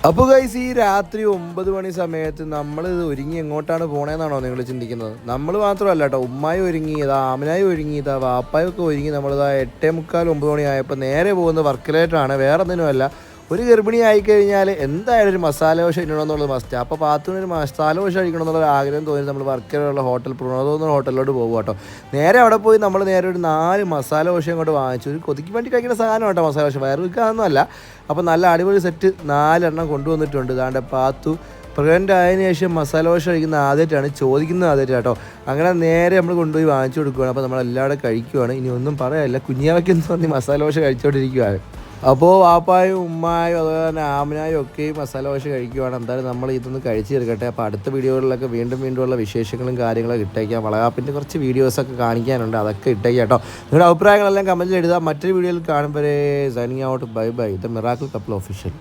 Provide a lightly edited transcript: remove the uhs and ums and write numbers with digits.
അപ്പോൾ ഗൈസ് ഈ രാത്രി 9 മണി സമയത്ത് നമ്മൾ ഒരുങ്ങി എങ്ങോട്ടാണ് പോണേന്നാണോ നിങ്ങൾ ചിന്തിക്കുന്നത്? നമ്മൾ മാത്രമല്ല കേട്ടോ, ഉമ്മായി ഒരുങ്ങി, ആമിനായി ഒരുങ്ങി, വാപ്പായൊക്കെ ഒരുങ്ങി. നമ്മളിതാ 8:45 9 മണി ആയപ്പോൾ നേരെ പോകുന്നത് വർക്കലേറ്റാണ്. വേറെ ഒന്നിനുമല്ല, ഒരു ഗർഭിണി ആയിക്കഴിഞ്ഞാൽ എന്തായാലും ഒരു മസാല ദോശ ഇടണമെന്നുള്ളത് മസ്റ്റ്. അപ്പോൾ പാത്തുവിന് ഒരു മസാല ദോശ കഴിക്കണം എന്നുള്ള ആഗ്രഹം തോന്നി നമ്മൾ വർക്കലുള്ള ഹോട്ടൽ പ്രണോദോ ഹോട്ടലിലോട്ട് പോകും കേട്ടോ. നേരെ അവിടെ പോയി നമ്മൾ നേരെ ഒരു 4 മസാല ദോശ അങ്ങോട്ട് വാങ്ങിച്ചു. ഒരു കൊതിക്ക് വേണ്ടി കഴിക്കുന്ന സാധനം കേട്ടോ മസാല ദോശ, വയറ് വിൽക്കാനൊന്നുമല്ല. അപ്പോൾ നല്ല അടിപൊളി സെറ്റ് 4 കൊണ്ടുവന്നിട്ടുണ്ട്. ഇതാണ്ട് പാത്തു പ്രഗ്നൻ്റ് ആയതിനു ശേഷം മസാല ദോശ കഴിക്കുന്ന ആദ്യമായിട്ടാണ്, ചോദിക്കുന്നത് ആദ്യമായിട്ട് കേട്ടോ. അങ്ങനെ നേരെ നമ്മൾ കൊണ്ടുപോയി വാങ്ങിച്ചു കൊടുക്കുകയാണ്. അപ്പോൾ നമ്മളെല്ലാവരും കഴിക്കുകയാണ്. ഇനി ഒന്നും പറയാനില്ല, കുഞ്ഞാവയ്ക്കെന്ന് പറഞ്ഞ് മസാല ദോശ കഴിച്ചുകൊണ്ടിരിക്കുകയാണ്. അപ്പോൾ വാപ്പായും ഉമ്മായും അതുപോലെ തന്നെ ആമിനായും ഒക്കെ മസാല ദോശ കഴിക്കുവാണ്. എന്തായാലും നമ്മൾ ഇതൊന്ന് കഴിച്ച് തീർക്കട്ടെ. അപ്പോൾ അടുത്ത വീഡിയോകളിലൊക്കെ വീണ്ടും ഉള്ള വിശേഷങ്ങളും കാര്യങ്ങളൊക്കെ ഇട്ടേക്കാം. വളകാപ്പിൻ്റെ കുറച്ച് വീഡിയോസൊക്കെ കാണിക്കാനുണ്ട്, അതൊക്കെ ഇട്ടേക്കാം കേട്ടോ. നിങ്ങളുടെ അഭിപ്രായങ്ങളെല്ലാം കമൻറ്റിൽ എഴുതാം. മറ്റൊരു വീഡിയോയിൽ കാണുമ്പോഴേ signing out, bye bye. The miracle couple official.